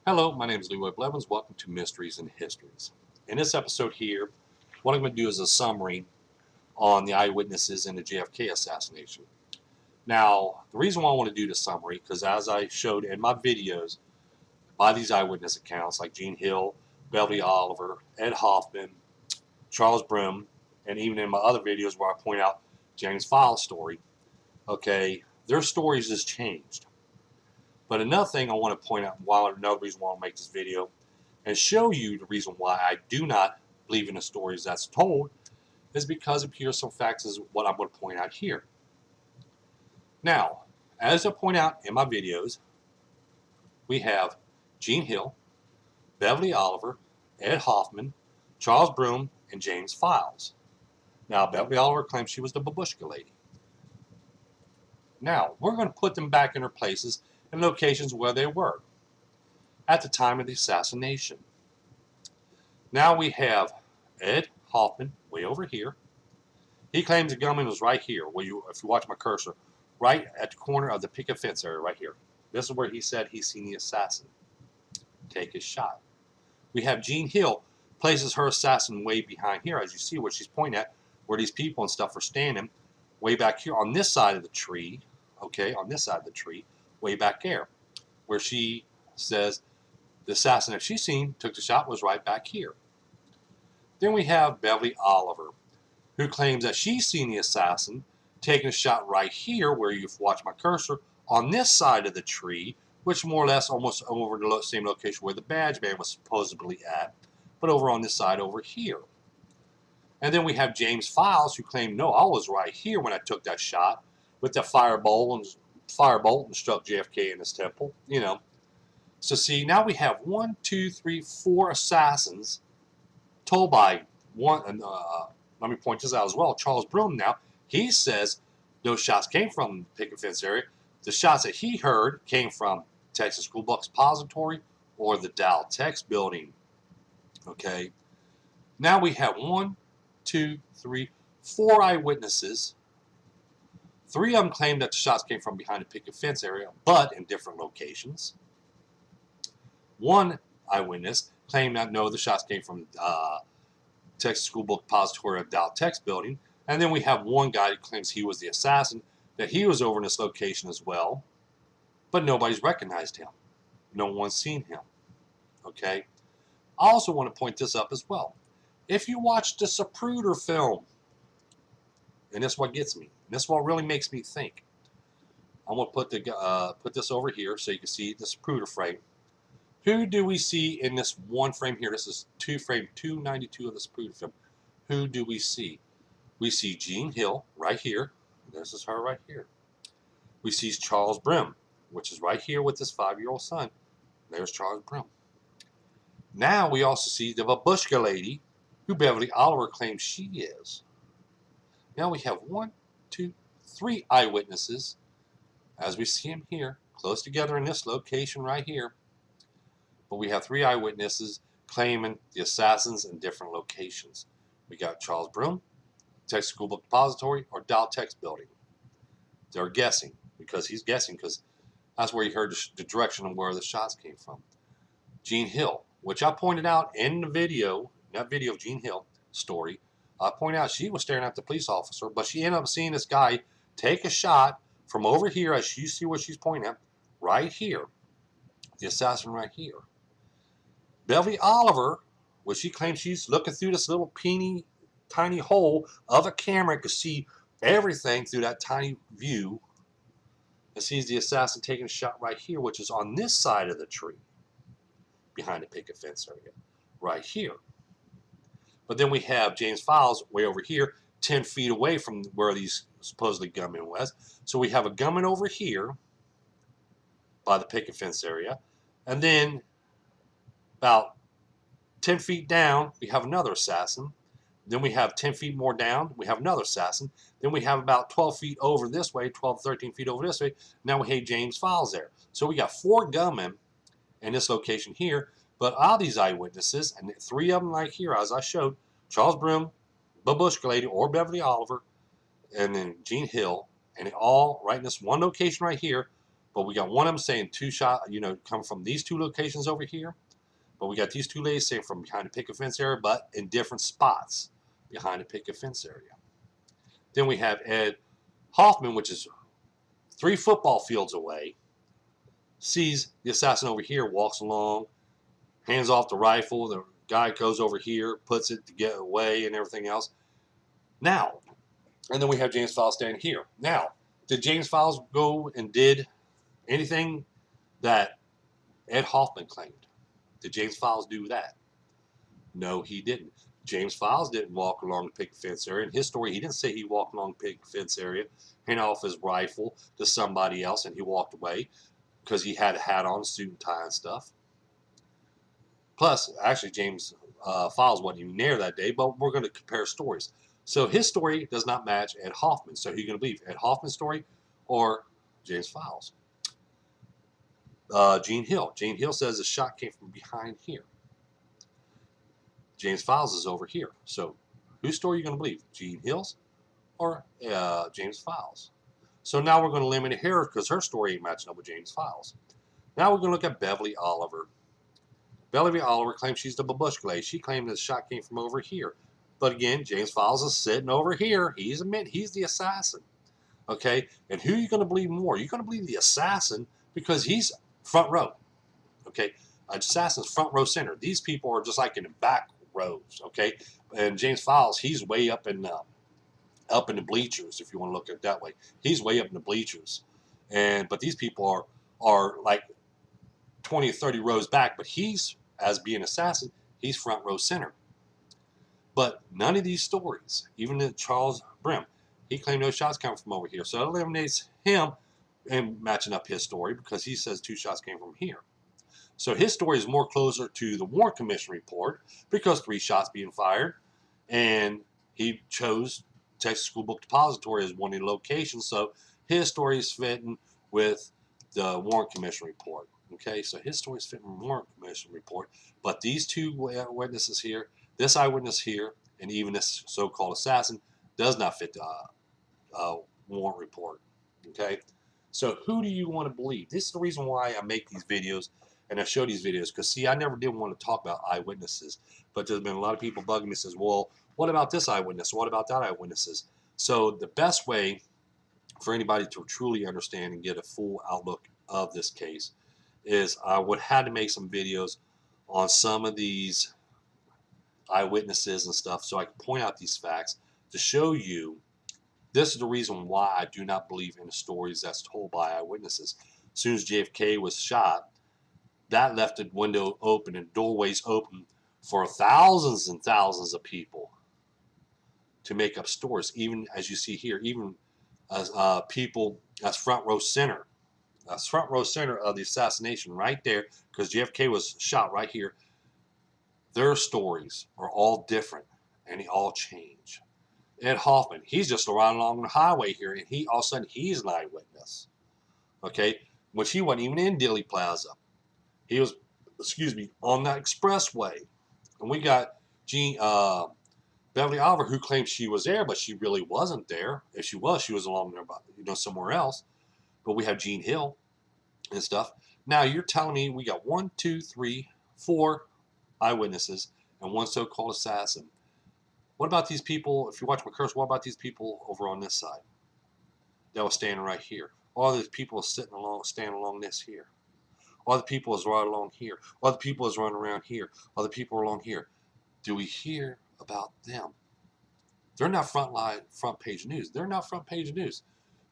Hello, my name is Leroy Blevins. Welcome to Mysteries and Histories. In this episode here, what I'm going to do is a summary on the eyewitnesses in the JFK assassination. Now, the reason why I want to do the summary, because as I showed in my videos by these eyewitness accounts like Gene Hill, Beverly Oliver, Ed Hoffman, Charles Broom, and even in my other videos where I point out James Files' story, okay, their stories has changed. But another thing I want to point out, another reason why I want to make this video, and show you the reason why I do not believe in the stories that's told, is because of here some facts is what I'm going to point out here. Now, as I point out in my videos, we have Gene Hill, Beverly Oliver, Ed Hoffman, Charles Broom, and James Files. Now, Beverly Oliver claims she was the babushka lady. Now, we're going to put them back in their places and locations where they were at the time of the assassination. Now we have Ed Hoffman way over here. He claims the gunman was right here, if you watch my cursor, right at the corner of the picket fence area right here. This is where he said he's seen the assassin take his shot. We have Gene Hill places her assassin way behind here, as you see where she's pointing at, where these people and stuff are standing, way back here on this side of the tree, okay, on this side of the tree, way back there, where she says the assassin that she's seen took the shot was right back here. Then we have Beverly Oliver, who claims that she's seen the assassin taking a shot right here, where you've watched my cursor, on this side of the tree, which more or less almost over the same location where the badge man was supposedly at, but over on this side over here. And then we have James Files, who claimed, no, I was right here when I took that shot with the firebolt and struck JFK in his temple, you know. So see, now we have 1, 2, 3, 4 assassins told by one, let me point this out as well, Charles Broom now, he says those shots came from the picket fence area. The shots that he heard came from Texas School Book Depository or the Dow Tex building. Okay. Now we have 1, 2, 3, 4 eyewitnesses. 3 of them claim that the shots came from behind the picket fence area, but in different locations. 1 eyewitness claimed that no, the shots came from Texas School Book Depository of Dow Tex building. And then we have 1 guy who claims he was the assassin, that he was over in this location as well, but nobody's recognized him. No one's seen him. Okay? I also want to point this up as well. If you watch the Zapruder film, and that's what gets me, and that's what really makes me think. I'm going to put this over here so you can see the Zapruder frame. Who do we see in this one frame here? This is frame 292 of the Zapruder film. Who do we see? We see Gene Hill right here. This is her right here. We see Charles Broom, which is right here with his 5-year-old son. There's Charles Broom. Now we also see the babushka lady, who Beverly Oliver claims she is. Now we have 1, 2, 3 eyewitnesses, as we see them here, close together in this location right here. But we have 3 eyewitnesses claiming the assassins in different locations. We got Charles Broom, Texas School Book Depository, or Dow Tex building. They're guessing, because he's guessing, because that's where he heard the direction of where the shots came from. Gene Hill, which I pointed out in the video, that video of Gene Hill story, I pointed out she was staring at the police officer, but she ended up seeing this guy take a shot from over here, as you see what she's pointing at, right here. The assassin right here. Beverly Oliver, which she claims she's looking through this little tiny hole of a camera to see everything through that tiny view, and sees the assassin taking a shot right here, which is on this side of the tree, behind the picket fence area, right here. But then we have James Files way over here, 10 feet away from where these supposedly gunmen was. So we have a gunman over here by the picket fence area, and then about 10 feet down, we have another assassin. Then we have 10 feet more down, we have another assassin. Then we have about 12 feet over this way, 12, 13 feet over this way. Now we have James Files there. So we got 4 gunmen in this location here. But all these eyewitnesses, and 3 of them right here, as I showed, Charles Broom, babushka lady, or Beverly Oliver, and then Gene Hill, and all right in this one location right here, But we got one of them saying two shot, come from these two locations over here. But we got these two ladies saying from behind the picket fence area, but in different spots behind the picket fence area. Then we have Ed Hoffman, which is 3 football fields away, sees the assassin over here, walks along, hands off the rifle. The guy goes over here, puts it to get away and everything else. Now, and then we have James Files standing here. Now, did James Files go and did anything that Ed Hoffman claimed? Did James Files do that? No, he didn't. James Files didn't walk along the picket fence area. In his story, he didn't say he walked along the picket fence area, hand off his rifle to somebody else, and he walked away because he had a hat on, suit and tie and stuff. Plus, actually, James Files wasn't even there that day, but we're going to compare stories. So his story does not match Ed Hoffman. So who are you going to believe? Ed Hoffman's story or James Files? Gene Hill. Gene Hill says the shot came from behind here. James Files is over here. So whose story are you going to believe? Gene Hill's or James Files? So now we're going to eliminate her because her story ain't matching up with James Files. Now we're going to look at Beverly Oliver. Beverly Oliver claims she's the babushka lady. She claimed the shot came from over here. But again, James Files is sitting over here. He's the assassin. Okay? And who are you going to believe more? You're going to believe the assassin because he's front row. Okay? Assassin's front row center. These people are just like in the back rows. Okay? And James Files, he's way up in the bleachers, if you want to look at it that way. He's way up in the bleachers. But these people are like 20 or 30 rows back, but he's, as being assassin, he's front row center. But none of these stories, even the Charles Brim, he claimed no shots come from over here. So it eliminates him and matching up his story because he says 2 shots came from here. So his story is more closer to the Warren Commission report because 3 shots being fired, and he chose Texas School Book Depository as one of the locations. So his story is fitting with the Warren Commission report. Okay, so his story is fitting with the Warren Commission report. But these 2 witnesses here, this eyewitness here, and even this so-called assassin, does not fit the Warren report. Okay, so who do you want to believe? This is the reason why I make these videos and I show these videos, because see, I never did want to talk about eyewitnesses, but there's been a lot of people bugging me, says, well, what about this eyewitness? What about that eyewitnesses? So the best way for anybody to truly understand and get a full outlook of this case is I would have to make some videos on some of these eyewitnesses and stuff so I can point out these facts to show you this is the reason why I do not believe in the stories that's told by eyewitnesses. As soon as JFK was shot, that left the window open and doorways open for thousands and thousands of people to make up stories. Even as you see here, even as people as front row center of the assassination right there, because JFK was shot right here. Their stories are all different and they all change. Ed Hoffman, he's just riding along the highway here, and he all of a sudden he's an eyewitness. Okay, which he wasn't even in Dealey Plaza. He was, on that expressway. And we got Beverly Oliver, who claims she was there, but she really wasn't there. If she was along there, somewhere else. But we have Gene Hill and stuff. Now you're telling me we got 1, 2, 3, 4 eyewitnesses and 1 so-called assassin. What about these people? If you watch my cursor, what about these people over on this side that was standing right here? All these people standing along this here. All the people is right along here. All the people is running around here. All the people are along here. Do we hear about them? They're not front page news. They're not front page news.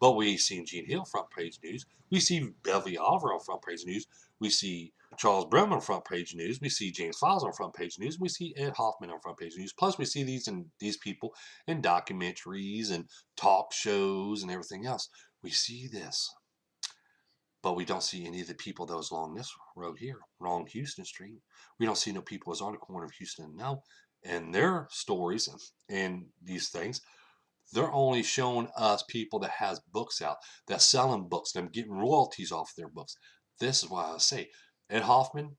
But we see Gene Hill front page news. We see Beverly Oliver on front page news. We see Charles Bremen on front page news. We see James Files on front page news. We see Ed Hoffman on front page news. Plus, we see these people in documentaries and talk shows and everything else. We see this. But we don't see any of the people that was along this road here, along Houston Street. We don't see no people that was on the corner of Houston now. And their stories and these things, they're only showing us people that has books out, that's selling books, them getting royalties off their books. This is why I say Ed Hoffman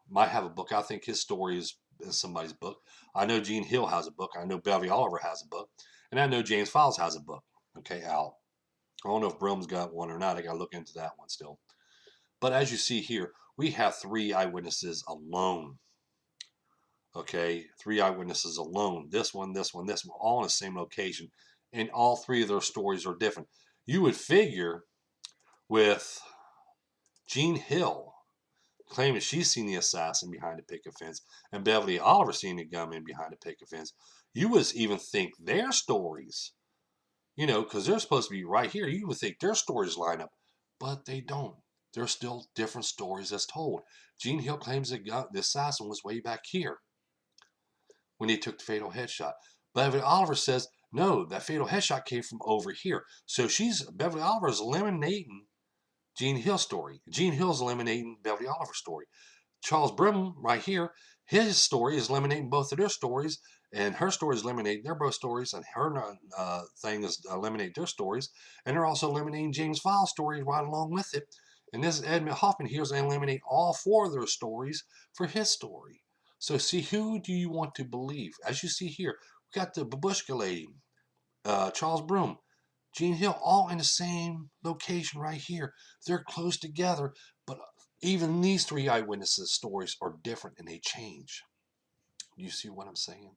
might have a book. I think his story is in somebody's book. I know Gene Hill has a book. I know Beverly Oliver has a book. And I know James Files has a book, okay, out. I don't know if Brum's got one or not. I got to look into that one still. But as you see here, we have 3 eyewitnesses alone. Okay, 3 eyewitnesses alone. This one, this one, this one, all in the same location. And all 3 of their stories are different. You would figure with Jean Hill claiming she's seen the assassin behind the picket fence and Beverly Oliver seeing the gunman behind the picket fence, you would even think their stories, because they're supposed to be right here, you would think their stories line up, but they don't. There's still different stories that's told. Jean Hill claims the assassin was way back here when he took the fatal headshot. Beverly Oliver says, no, that fatal headshot came from over here. So Beverly Oliver is eliminating Jean Hill's story. Jean Hill's eliminating Beverly Oliver's story. Charles Brim, right here, his story is eliminating both of their stories, and her story is eliminating their both stories, and her thing is eliminate their stories, and they're also eliminating James Files' story right along with it. And this Edmund Hoffman here is going to eliminate all 4 of their stories for his story. So see, who do you want to believe? As you see here, we got the Babushka lady, Charles Broom, Jean Hill, all in the same location right here. They're close together, but even these 3 eyewitnesses' stories are different and they change. You see what I'm saying?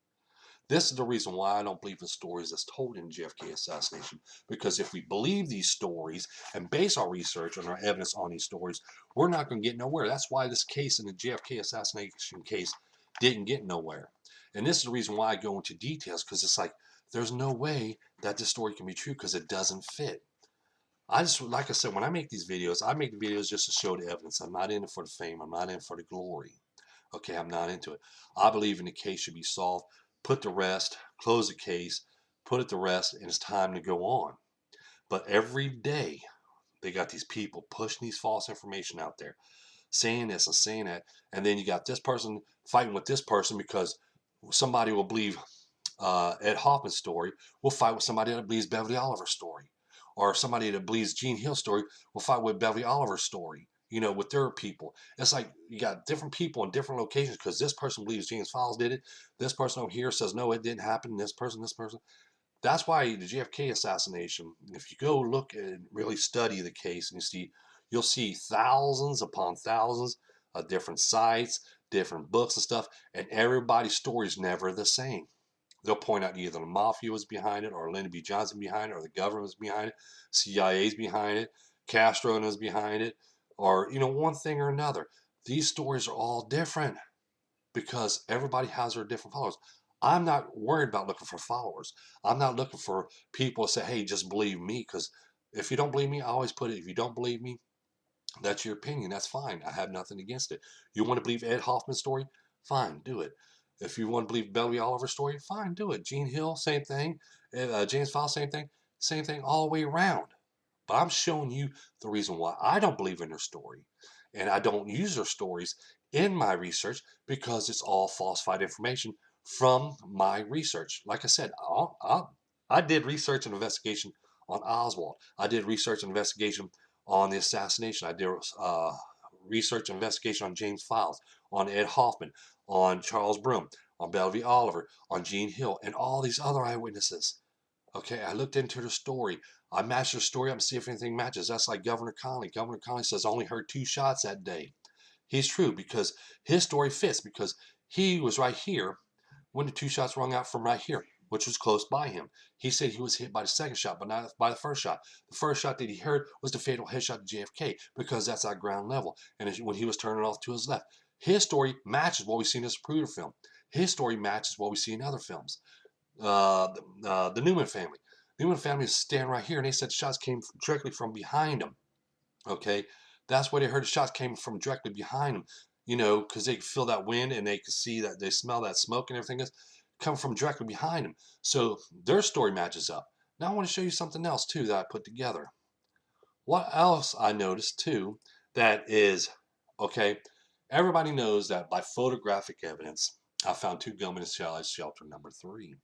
This is the reason why I don't believe in stories that's told in JFK assassination. Because if we believe these stories and base our research and our evidence on these stories, we're not going to get nowhere. That's why this case in the JFK assassination case didn't get nowhere. And this is the reason why I go into details, because it's like, there's no way that this story can be true because it doesn't fit. Like I said, when I make these videos, I make the videos just to show the evidence. I'm not in it for the fame. I'm not in it for the glory. Okay, I'm not into it. I believe in the case should be solved, put to rest, close the case, put it to rest, and it's time to go on. But every day, they got these people pushing these false information out there, saying this and saying that, and then you got this person fighting with this person because somebody will believe Ed Hoffman's story will fight with somebody that believes Beverly Oliver's story. Or somebody that believes Jean Hill's story will fight with Beverly Oliver's story, with their people. It's like you got different people in different locations because this person believes James Files did it. This person over here says, no, it didn't happen. This person. That's why the JFK assassination, if you go look and really study the case and you'll see thousands upon thousands of different sites, different books and stuff, and everybody's story is never the same. They'll point out either the mafia was behind it, or Lyndon B. Johnson behind it, or the government was behind it, CIA's behind it, Castro was behind it, or one thing or another. These stories are all different because everybody has their different followers. I'm not worried about looking for followers. I'm not looking for people to say, hey, just believe me, because if you don't believe me, I always put it, if you don't believe me, that's your opinion. That's fine. I have nothing against it. You want to believe Ed Hoffman's story? Fine, do it. If you want to believe Beverly Oliver's story, fine, do it. Jean Hill, same thing. James Files, same thing all the way around. But I'm showing you the reason why I don't believe in their story. And I don't use their stories in my research because it's all falsified information from my research. Like I said, I did research and investigation on Oswald. I did research and investigation on the assassination. I did research and investigation on James Files, on Ed Hoffman, on Charles Broom, on Beverly Oliver, on Jean Hill, and all these other eyewitnesses. Okay, I looked into the story. I matched the story up and see if anything matches. That's like Governor Connolly. Governor Connolly says I only heard 2 shots that day. He's true because his story fits because he was right here when the 2 shots rung out from right here, which was close by him. He said he was hit by the second shot, but not by the first shot. The first shot that he heard was the fatal headshot to JFK because that's at ground level. And when he was turning off to his left, his story matches what we see in this Zapruder film. His story matches what we see in other films. The Newman family. Newman family is standing right here, and they said the shots came directly from behind them. Okay, that's where they heard the shots came from directly behind them. Because they could feel that wind and they could see that they smell that smoke and everything else come from directly behind them. So their story matches up. Now I want to show you something else too that I put together. What else I noticed too that is okay. Everybody knows that by photographic evidence, I found 2 gunmen in shelter number 3.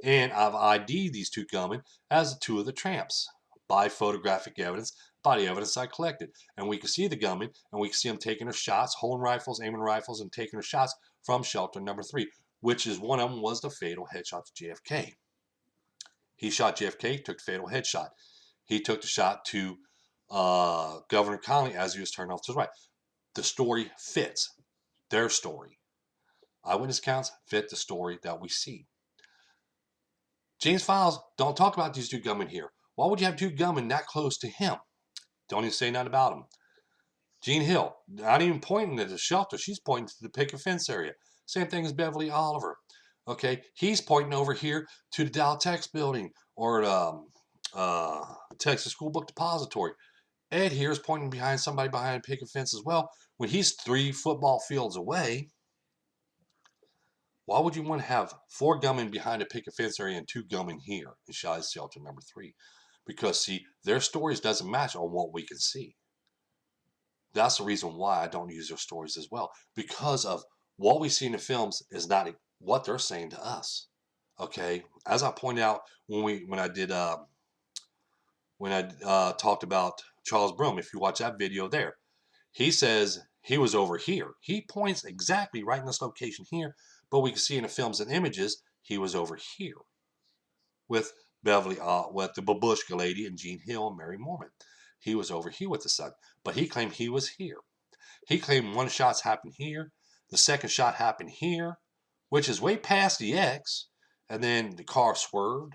And I've ID'd these 2 gunmen as 2 of the tramps by photographic evidence, body evidence I collected. And we can see the gunmen, and we can see them taking their shots, holding rifles, aiming rifles, and taking their shots from shelter number 3, which is one of them was the fatal headshot to JFK. He shot JFK, took the fatal headshot. He took the shot to Governor Connolly as he was turning off to the right. The story fits their story. Eyewitness accounts fit the story that we see. James Files don't talk about these two gunmen here. Why would you have two gunmen that close to him? Don't even say nothing about them. Jean Hill, not even pointing at the shelter. She's pointing to the picket fence area. Same thing as Beverly Oliver. Okay, he's pointing over here to the Dow Tex building or Texas School Book Depository. Ed here is pointing behind somebody behind a picket fence as well. When he's 3 football fields away, why would you want to have 4 gunmen behind a picket fence area and 2 gunmen here in Shy's shelter number 3? Because, see, their stories doesn't match on what we can see. That's the reason why I don't use their stories as well. Because of what we see in the films is not what they're saying to us. Okay? As I pointed out when I talked about Charles Broome, if you watch that video there, he says he was over here. He points exactly right in this location here, but we can see in the films and images he was over here with Beverly, with the Babushka lady and Jean Hill and Mary Mormon. He was over here with the son, but he claimed he was here. He claimed one shot happened here, the second shot happened here, which is way past the X, and then the car swerved,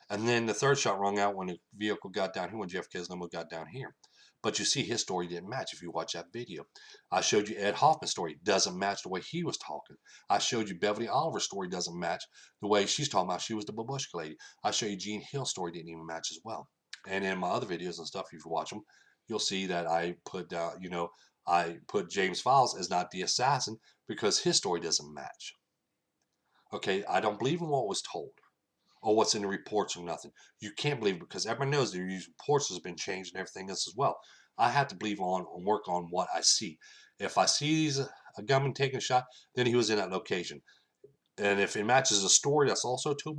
and then the third shot rung out when the vehicle got down here, when JFK's limo got down here. But you see, his story didn't match if you watch that video. I showed you Ed Hoffman's story. Doesn't match the way he was talking. I showed you Beverly Oliver's story doesn't match the way she's talking about she was the babushka lady. I showed you Jean Hill's story didn't even match as well. And in my other videos and stuff, if you watch them, you'll see that I put I put James Files as not the assassin because his story doesn't match. Okay, I don't believe in what was told or what's in the reports or nothing. You can't believe it because everyone knows that these reports has been changed and everything else as well. I have to believe on and work on what I see. If I see a gunman taking a shot, then he was in that location. And if it matches a story that's also told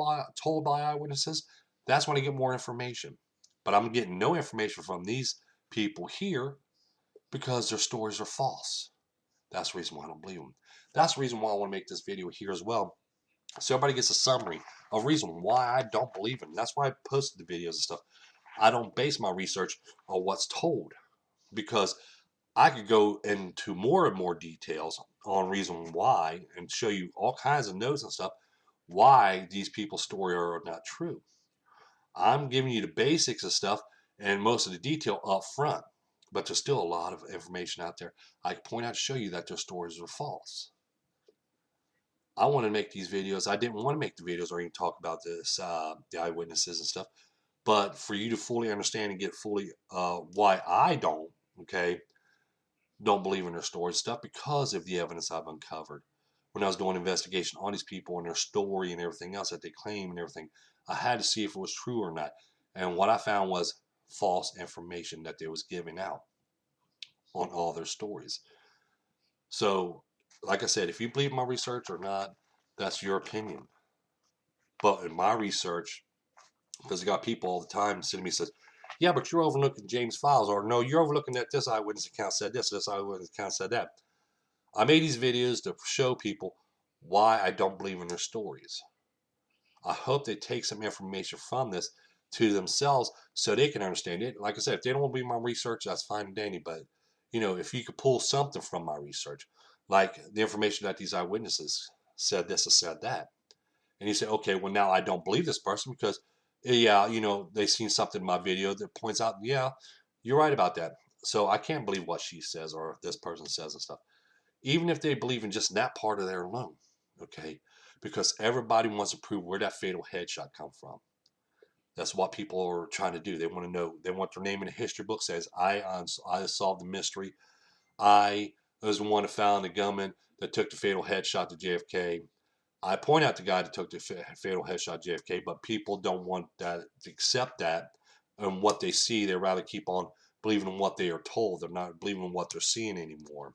by eyewitnesses, that's when I get more information. But I'm getting no information from these people here because their stories are false. That's the reason why I don't believe them. That's the reason why I want to make this video here as well, so everybody gets a summary of reason why I don't believe in. That's why I posted the videos and stuff. I don't base my research on what's told because I could go into more and more details on reason why and show you all kinds of notes and stuff why these people's story are not true. I'm giving you the basics of stuff and most of the detail up front, but there's still a lot of information out there. I can point out to show you that their stories are false. I want to make these videos. I didn't want to make the videos or even talk about this, the eyewitnesses and stuff. But for you to fully understand and get fully why I don't believe in their story stuff because of the evidence I've uncovered. When I was doing an investigation on these people and their story and everything else that they claim and everything, I had to see if it was true or not. And what I found was false information that they was giving out on all their stories. So, like I said, if you believe my research or not, that's your opinion. But in my research, because I got people all the time sending me says, yeah, but you're overlooking James Files, or no, you're overlooking that this eyewitness account said this eyewitness account said that. I made these videos to show people why I don't believe in their stories. I hope they take some information from this to themselves so they can understand it. Like I said, if they don't want to be my research, that's fine and dandy. But, if you could pull something from my research, like the information that these eyewitnesses said this or said that, and you say, okay, well, now I don't believe this person because, yeah, they've seen something in my video that points out, yeah, you're right about that. So I can't believe what she says or this person says and stuff, even if they believe in just that part of their alone, okay? Because everybody wants to prove where that fatal headshot come from. That's what people are trying to do. They want to know. They want their name in a history book says, I solved the mystery. I was the one that found the gunman that took the fatal headshot to JFK. I point out the guy that took the fatal headshot JFK, but people don't want that to accept that and what they see. They rather keep on believing in what they are told. They're not believing in what they're seeing anymore.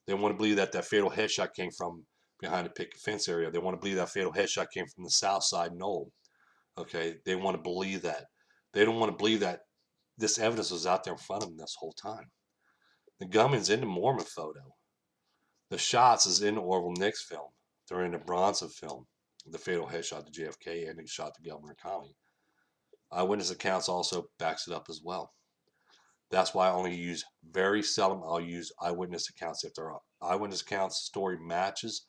They want to believe that that fatal headshot came from behind the picket fence area. They want to believe that fatal headshot came from the south side knoll. Okay, they want to believe that. They don't want to believe that this evidence was out there in front of them this whole time. The gunman's in the Mormon photo. The shots is in the Orville Nix film. They're in the Bronson film. The fatal headshot to JFK and the shot to Governor Connolly. Eyewitness accounts also backs it up as well. That's why I only use very seldom. I'll use eyewitness accounts if they're eyewitness accounts story matches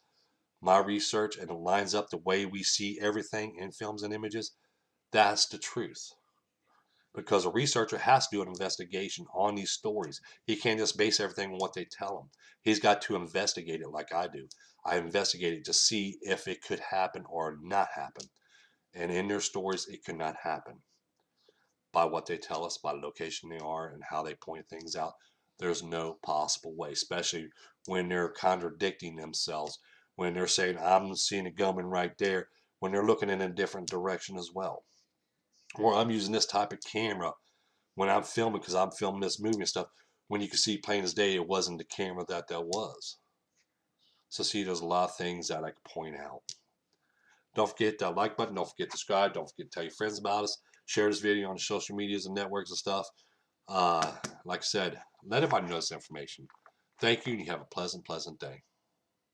my research and it lines up the way we see everything in films and images. That's the truth. Because a researcher has to do an investigation on these stories. He can't just base everything on what they tell him. He's got to investigate it like I do. I investigate it to see if it could happen or not happen. And in their stories, it could not happen. By what they tell us, by the location they are, and how they point things out, there's no possible way, especially when they're contradicting themselves, when they're saying, I'm seeing a gunman right there, when they're looking in a different direction as well. Or I'm using this type of camera when I'm filming because I'm filming this movie and stuff. When you can see plain as day, it wasn't the camera that was. So see, there's a lot of things that I can point out. Don't forget that like button. Don't forget to subscribe. Don't forget to tell your friends about us. Share this video on the social medias and networks and stuff. Like I said, let everybody know this information. Thank you, and you have a pleasant day.